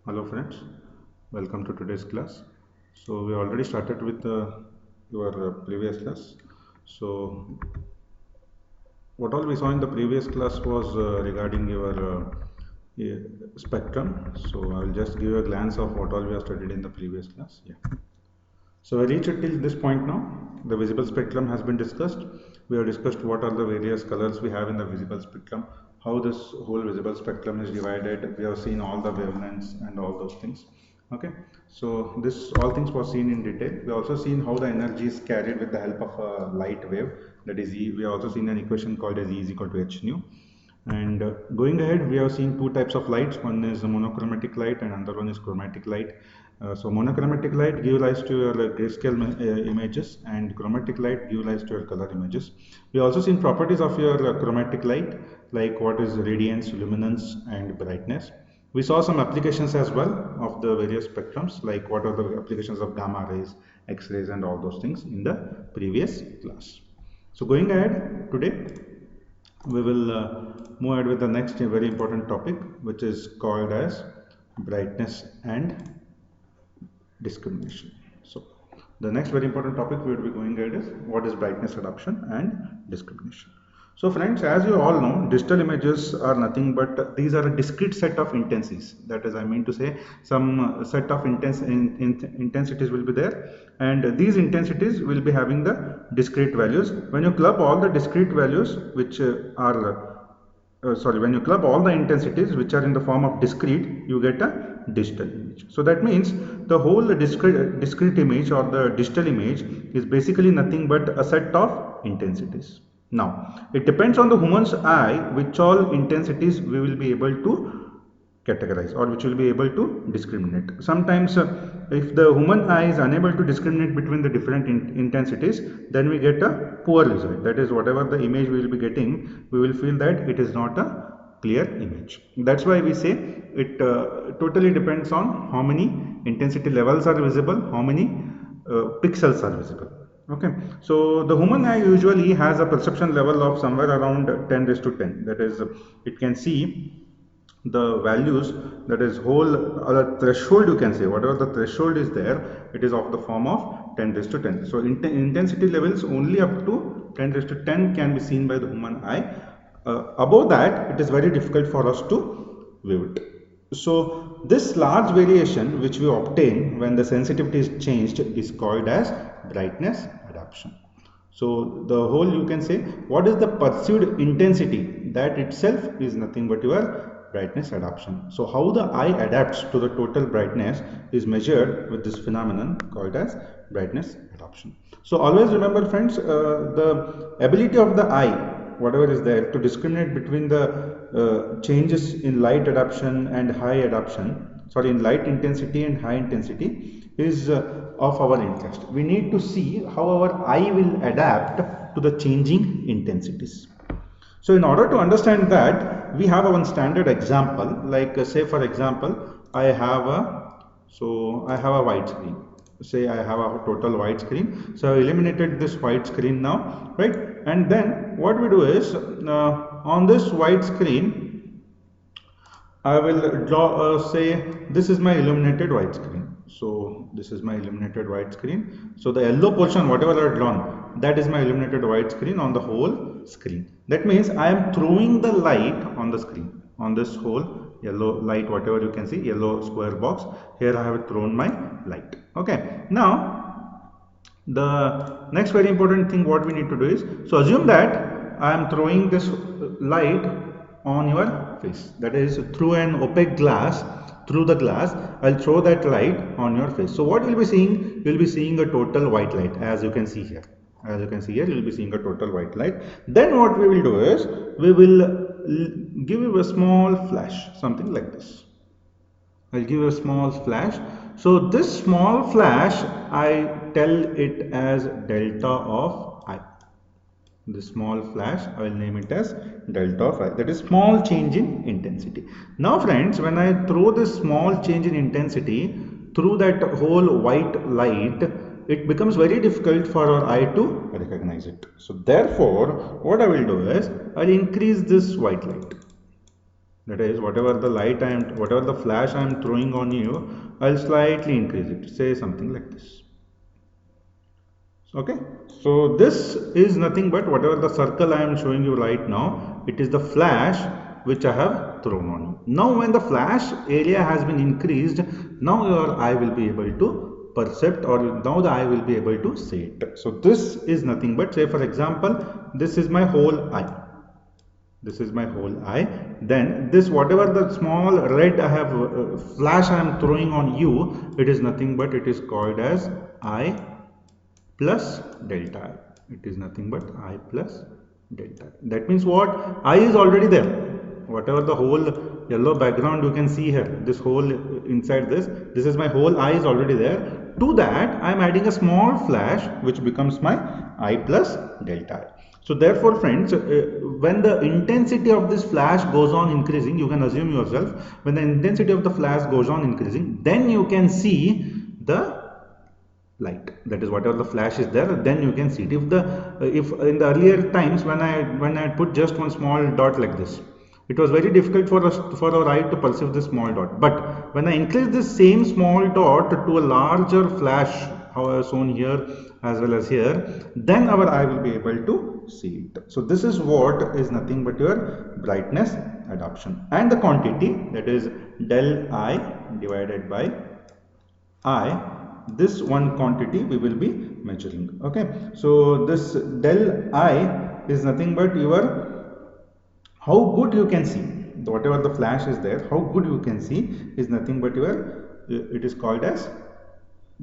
Hello friends, welcome to today's class. So we already started with your previous class. So what all we saw in the previous class was regarding your spectrum. So I will just give you a glance of what all we have studied in the previous class. Yeah. So we reached till this point now. The visible spectrum has been discussed. We have discussed what are the various colors we have in the visible spectrum, how this whole visible spectrum is divided. We have seen all the wavelengths and all those things. Okay, so this all things was seen in detail. We also seen how the energy is carried with the help of a light wave, that is E. We have also seen an equation called as E is equal to h nu. And going ahead, we have seen two types of lights. One is monochromatic light and another one is chromatic light. So monochromatic light give rise to your grayscale images, and chromatic light give rise to your color images. We also seen properties of your chromatic light, like what is radiance, luminance, and brightness. We saw some applications as well of the various spectrums, like what are the applications of gamma rays, X-rays, and all those things in the previous class. So going ahead today, we will move ahead with the next very important topic, which is called as brightness and discrimination. So the next very important topic we will be going ahead is what is brightness adaptation and discrimination. So friends, as you all know, digital images are nothing but these are a discrete set of intensities. That is, I mean to say, some set of intensities will be there, and these intensities will be having the discrete values. When you club all the discrete values which when you club all the intensities which are in the form of discrete, you get a digital image. So that means the whole discrete image or the digital image is basically nothing but a set of intensities. Now, it depends on the human's eye which all intensities we will be able to categorize or which will be able to discriminate. Sometimes if the human eye is unable to discriminate between the different intensities, then we get a poor result. That is, whatever the image we will be getting, we will feel that it is not a clear image. That's why we say it totally depends on how many intensity levels are visible, how many pixels are visible. Okay, so the human eye usually has a perception level of somewhere around 10 raised to 10. That is, it can see the values, that is whole threshold, you can say whatever the threshold is there, it is of the form of 10 raised to 10. So intensity levels only up to 10 raised to 10 can be seen by the human eye. Above that, it is very difficult for us to view it. So this large variation which we obtain when the sensitivity is changed is called as brightness adaptation. So the whole, you can say, what is the perceived intensity, that itself is nothing but your brightness adaptation. So how the eye adapts to the total brightness is measured with this phenomenon called as brightness adaptation. So always remember friends, the ability of the eye, whatever is there, to discriminate between the changes in light adaptation and high adaptation, sorry, in light intensity and high intensity, is of our interest. We need to see how our eye will adapt to the changing intensities. So in order to understand that, we have one standard example, like say for example, I have a white screen. Say I have a total white screen. So I eliminated this white screen now, right? And then what we do is, on this white screen, I will draw, say this is my illuminated white screen. So this is my illuminated white screen. So the yellow portion, whatever I have drawn, that is my illuminated white screen on the whole screen. That means I am throwing the light on the screen, on this whole yellow light, whatever you can see, yellow square box. Here I have thrown my light. Okay. Now, the next very important thing what we need to do is, so assume that I am throwing this light on your face, that is through an opaque glass. Through the glass, I'll throw that light on your face. So what you'll be seeing, you'll be seeing a total white light, as you can see here. As you can see here, you'll be seeing a total white light. Then what we will do is, we will give you a small flash, something like this. I'll give you a small flash. So this small flash, I tell it as delta of I. The small flash, I will name it as delta of I, that is small change in intensity. Now friends, when I throw this small change in intensity through that whole white light, it becomes very difficult for our eye to recognize it. So therefore, what I will do is, I will increase this white light. That is, whatever the flash I am throwing on you, I'll slightly increase it. Say something like this. Okay, so this is nothing but whatever the circle I am showing you right now, it is the flash which I have thrown on you. Now when the flash area has been increased, now your eye will be able to perceive, or now the eye will be able to see it. So this is nothing but, say for example, this is my whole eye. This is my whole eye. Then this, whatever the small red I have flash I am throwing on you, it is nothing but, it is called as eye plus delta I. It is nothing but I plus delta I. That means what? I is already there. Whatever the whole yellow background you can see here, this whole inside this is my whole I is already there. To that I am adding a small flash which becomes my I plus delta I. So therefore friends, when the intensity of this flash goes on increasing, you can assume yourself, when the intensity of the flash goes on increasing, then you can see the light. That is, whatever the flash is there, then you can see it. If in the earlier times when I put just one small dot like this, it was very difficult for our eye to perceive this small dot. But when I increase this same small dot to a larger flash, how shown here as well as here, then our eye will be able to see it. So this is what is nothing but your brightness adoption, and the quantity, that is del I divided by I, this one quantity we will be measuring. Okay, so this del I is nothing but your, how good you can see, whatever the flash is there, how good you can see is nothing but your, it is called as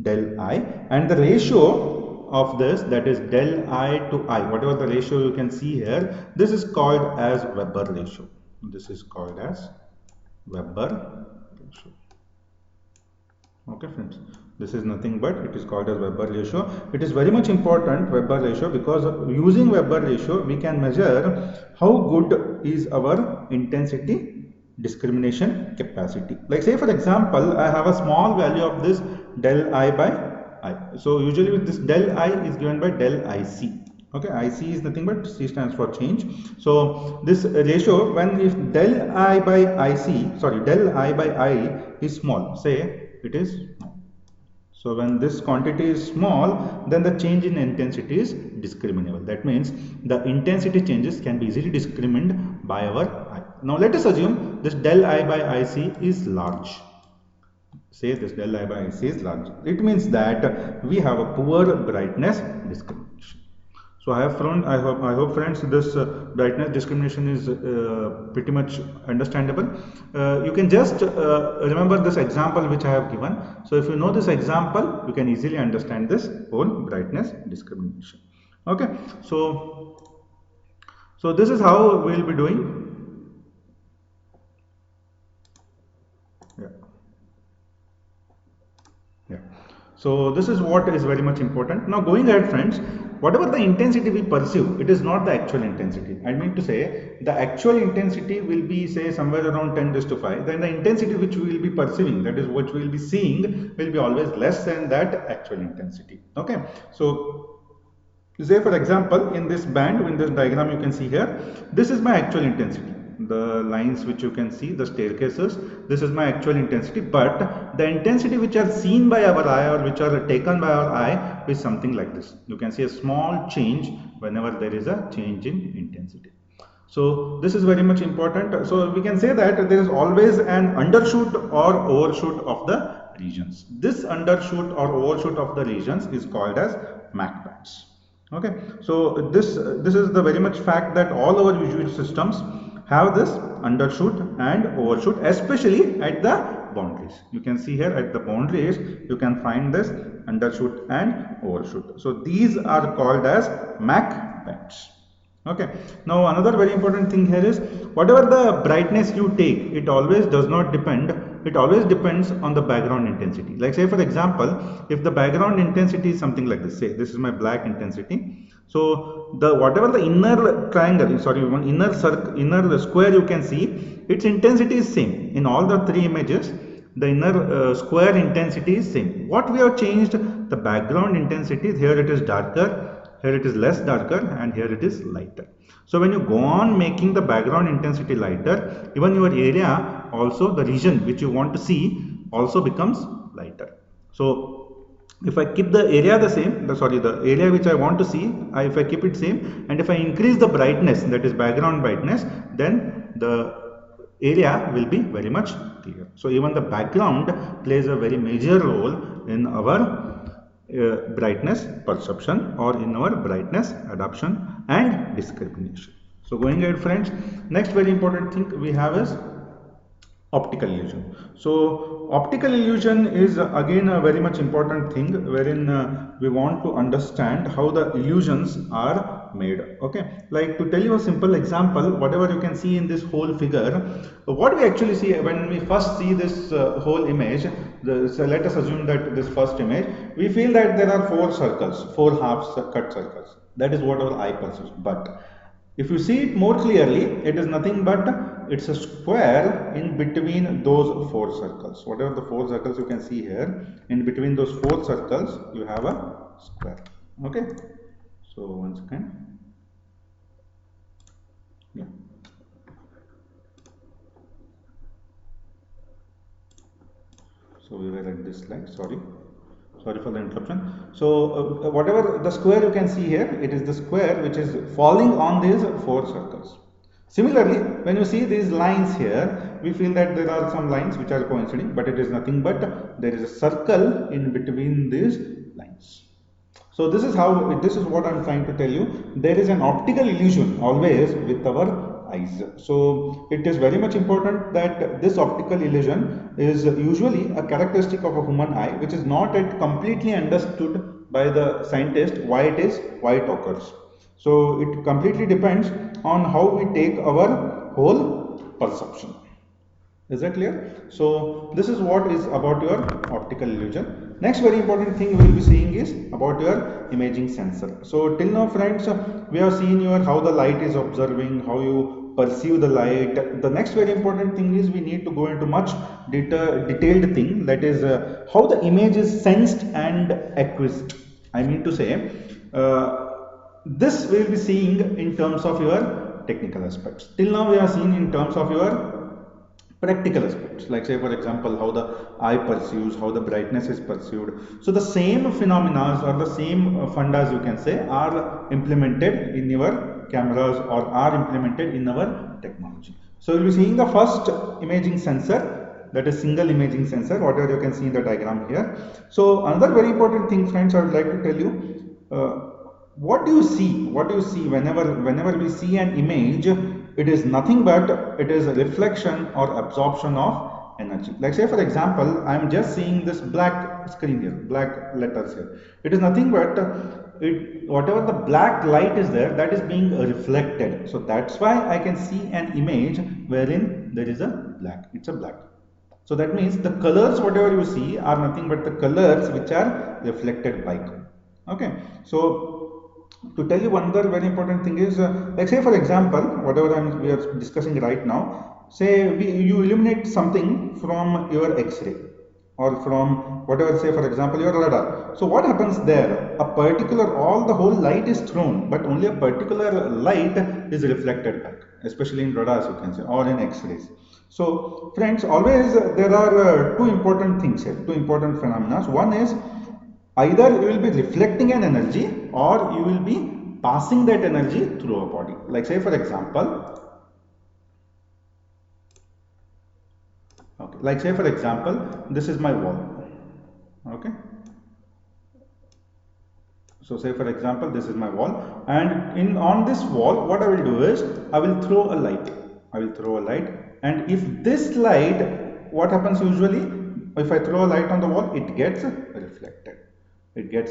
del I, and the ratio of this, that is del I to I, whatever the ratio you can see here, this is called as Weber ratio. This is called as Weber ratio. Okay friends, this is nothing but, it is called as Weber ratio. It is very much important, Weber ratio, because using Weber ratio we can measure how good is our intensity discrimination capacity. Like say for example, I have a small value of this del I by I. So usually this del I is given by del IC. Okay, IC is nothing but, C stands for change. So this ratio, when if del I by IC, sorry, del I by I is small, say it is small. So when this quantity is small, then the change in intensity is discriminable. That means the intensity changes can be easily discriminated by our eye. Now let us assume this del I by IC is large. Say this del I by IC is large. It means that we have a poor brightness discrimination. So I hope friends, this brightness discrimination is pretty much understandable. You can just remember this example which I have given. So if you know this example, you can easily understand this whole brightness discrimination. Okay, so this is how we will be doing. So this is what is very much important. Now going ahead friends, whatever the intensity we perceive, it is not the actual intensity. I mean to say, the actual intensity will be, say, somewhere around 10⁵. Then the intensity which we will be perceiving, that is what we will be seeing, will be always less than that actual intensity. Okay, so say for example, in this band, in this diagram you can see here, this is my actual intensity. The lines which you can see, the staircases, this is my actual intensity, but the intensity which are seen by our eye or which are taken by our eye is something like this. You can see a small change whenever there is a change in intensity. So this is very much important. So we can say that there is always an undershoot or overshoot of the regions. This undershoot or overshoot of the regions is called as Mach bands. Okay, so this is the very much fact that all our visual systems have this undershoot and overshoot, especially at the boundaries. You can see here at the boundaries you can find this undershoot and overshoot. So these are called as Mach bands. Okay, now another very important thing here is, whatever the brightness you take, it always does not depend, it always depends on the background intensity. Like say for example, if the background intensity is something like this, say this is my black intensity, so the whatever the inner triangle, sorry, one inner circle, inner square you can see, its intensity is same in all the three images. The inner square intensity is same. What we have changed, the background intensity, here it is darker, here it is less darker, and here it is lighter. So when you go on making the background intensity lighter, even your area also, the region which you want to see also becomes lighter. So if I keep the area the same, the area which I want to see, if I keep it same, and if I increase the brightness, that is background brightness, then the area will be very much clear. So even the background plays a very major role in our brightness perception, or in our brightness adoption and discrimination. So going ahead friends, next very important thing we have is optical illusion. So optical illusion is again a very much important thing, wherein we want to understand how the illusions are made. Okay, like to tell you a simple example, whatever you can see in this whole figure, what we actually see when we first see this whole image, so let us assume that this first image, we feel that there are four circles, four half cut circles. That is what our eye perceives. But if you see it more clearly, it is nothing but it's a square in between those four circles. Whatever the four circles you can see here, in between those four circles you have a square. Okay, so once again, yeah. So we were at this slide, sorry for the interruption. So whatever the square you can see here, it is the square which is falling on these four circles. Similarly, when you see these lines here, we feel that there are some lines which are coinciding, but it is nothing but there is a circle in between these lines. So this is what I am trying to tell you. There is an optical illusion always with our eyes. So it is very much important that this optical illusion is usually a characteristic of a human eye, which is not yet completely understood by the scientist why it occurs. So it completely depends on how we take our whole perception. Is that clear? So this is what is about your optical illusion. Next very important thing we will be seeing is about your imaging sensor. So till now friends, we have seen how the light is observing, how you perceive the light. The next very important thing is we need to go into much detailed thing, that is how the image is sensed and acquiesced. I mean to say, this we will be seeing in terms of your technical aspects. Till now we are seeing in terms of your practical aspects, like say for example how the eye perceives, how the brightness is perceived. So the same phenomena or the same fundas you can say are implemented in your cameras or are implemented in our technology. So you will be seeing the first imaging sensor, that is single imaging sensor, whatever you can see in the diagram here. So another very important thing friends, I would like to tell you, what do you see whenever we see an image? It is nothing but it is a reflection or absorption of energy. Like say for example, I am just seeing this black screen here, black letters here. It is nothing but whatever the black light is there, that is being reflected. So that's why I can see an image wherein there is a black, it's a black. So that means the colors whatever you see are nothing but the colors which are reflected by. Okay, so to tell you one other very important thing is, like say for example, whatever we are discussing right now, say you illuminate something from your X-ray or from whatever, say for example your radar. So what happens there? The whole light is thrown, but only a particular light is reflected back, especially in radars you can say, or in X-rays. So friends, always there are two important things here, two important phenomena. One is either you will be reflecting an energy or you will be passing that energy through a body. Like say for example, this is my wall. Okay, so say for example this is my wall, and on this wall what I will do is I will throw a light. And if this light, what happens usually, if I throw a light on the wall, it gets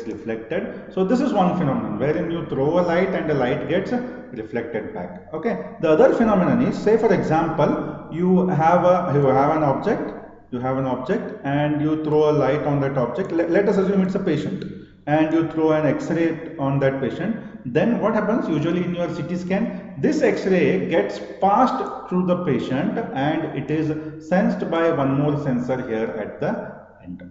reflected. So this is one phenomenon wherein you throw a light and the light gets reflected back. Okay, the other phenomenon is, say for example, you have an object and you throw a light on that object. Let us assume it's a patient, and you throw an X-ray on that patient. Then what happens usually in your CT scan, this X-ray gets passed through the patient and it is sensed by one more sensor here at the end.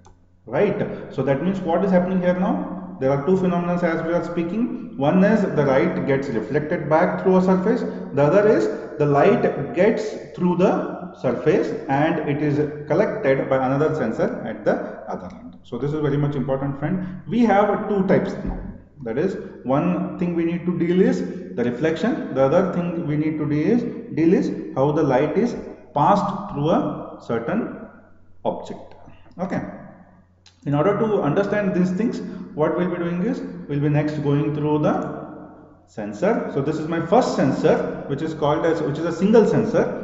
Right, so that means what is happening here now? There are two phenomena as we are speaking. One is the light gets reflected back through a surface. The other is the light gets through the surface and it is collected by another sensor at the other end. So this is very much important, friend. We have two types now. That is, one thing we need to deal is the reflection. The other thing we need to deal is how the light is passed through a certain object. Okay. In order to understand these things, what we'll be doing is we'll be next going through the sensor. So this is my first sensor, which is a single sensor.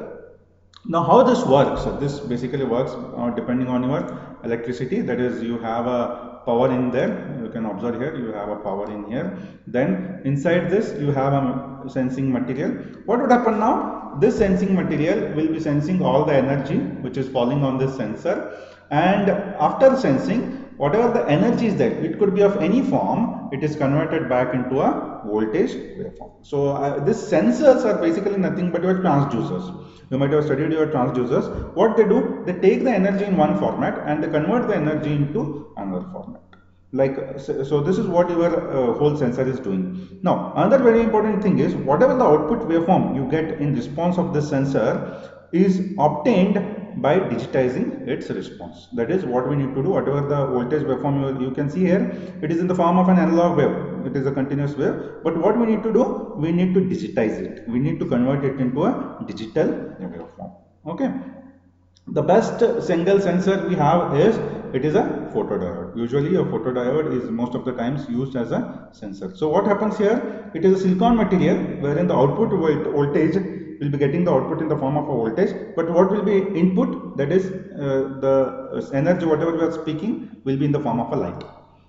Now how this works? So this basically works depending on your electricity. That is, you have a power in there. You can observe here, you have a power in here. Then inside this you have a sensing material. What would happen now? This sensing material will be sensing all the energy which is falling on this sensor, and after sensing, whatever the energy is there, it could be of any form, it is converted back into a voltage waveform. So these sensors are basically nothing but your transducers. You might have studied your transducers. What they do, they take the energy in one format and they convert the energy into another format. So this is what your whole sensor is doing. Now another very important thing is, whatever the output waveform you get in response of the sensor is obtained by digitizing its response. That is what we need to do. Whatever the voltage waveform you can see here, it is in the form of an analog wave. It is a continuous wave. But what we need to do, we need to digitize it. We need to convert it into a digital waveform. Okay. The best single sensor we have is, it is a photodiode. Usually a photodiode is most of the times used as a sensor. So what happens here, it is a silicon material wherein the output voltage will be getting the output in the form of a voltage, but what will be input, that is the energy whatever we are speaking will be in the form of a light.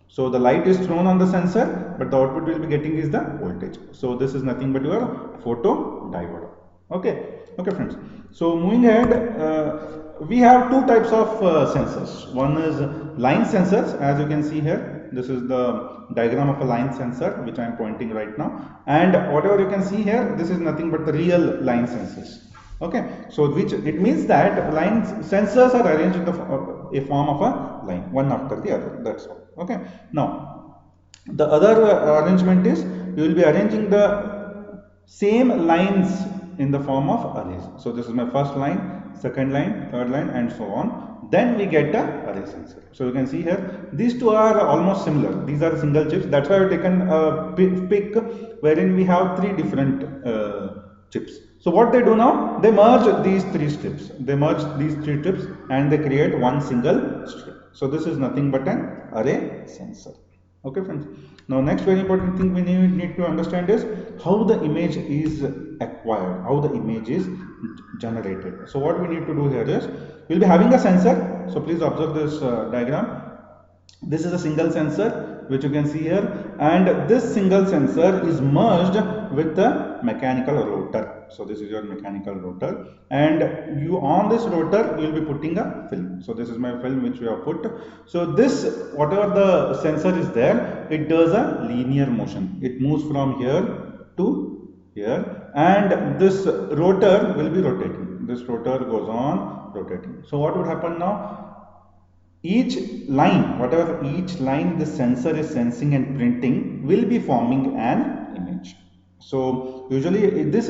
So the light is thrown on the sensor, but the output will be getting is the voltage. So this is nothing but your photodiode. Okay friends. So moving ahead, we have two types of sensors. One is line sensors, as you can see here. This is the diagram of a line sensor which I am pointing right now, and whatever you can see here, this is nothing but the real line sensors. Okay, so which it means that line sensors are arranged in the a form of a line, one after the other. That's all. Okay. Now the other arrangement is, you will be arranging the same lines in the form of arrays. So this is my first line, second line, third line, and so on. Then we get the array sensor. So you can see here, these two are almost similar. These are single chips. That's why I've taken a pic wherein we have three different chips. So what they do now, they merge these three strips. They merge these three chips and they create one single strip. So this is nothing but an array sensor. Okay friends. Now next very important thing we need to understand is how the image is acquired, how the image is generated. So what we need to do here is, we'll be having a sensor. So please observe this diagram. This is a single sensor which you can see here, and this single sensor is merged with the mechanical rotor. So this is your mechanical rotor, and you on this rotor you will be putting a film. So this is my film which we have put. So this, whatever the sensor is there, it does a linear motion. It moves from here to here, and this rotor will be rotating. This rotor goes on rotating. So what would happen now? Each line, whatever each line the sensor is sensing and printing, will be forming an image. So usually this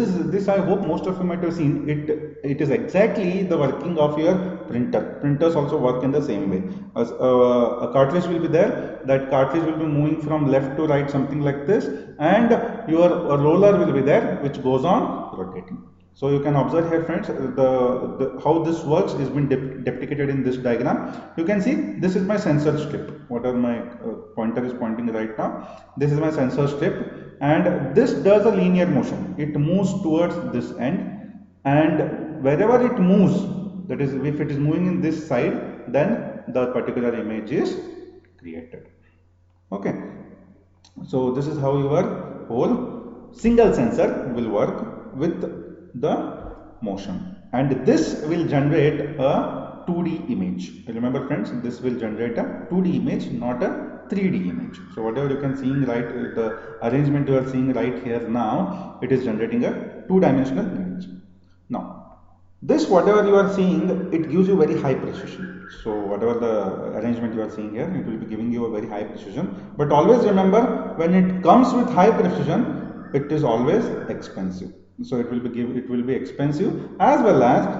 I hope most of you might have seen it. It is exactly the working of your printer. Printers also work in the same way. As a cartridge will be there. That cartridge will be moving from left to right, something like this, and your roller will be there, which goes on rotating. So you can observe here friends, how this works is been depicted in this diagram. You can see this is my sensor strip. Whatever my pointer is pointing right now, this is my sensor strip, and this does a linear motion. It moves towards this end, and wherever it moves, that is, if it is moving in this side, then the particular image is created. Okay. So this is how your whole single sensor will work with the motion, and this will generate a 2D image. Remember friends, this will generate a 2D image, not a 3D image. So whatever you can see right, the arrangement you are seeing right here now, it is generating a two-dimensional image. Now This whatever you are seeing, it gives you very high precision. So whatever the arrangement you are seeing here, it will be giving you a very high precision. But always remember, when it comes with high precision, it is always expensive. So it will be expensive, as well as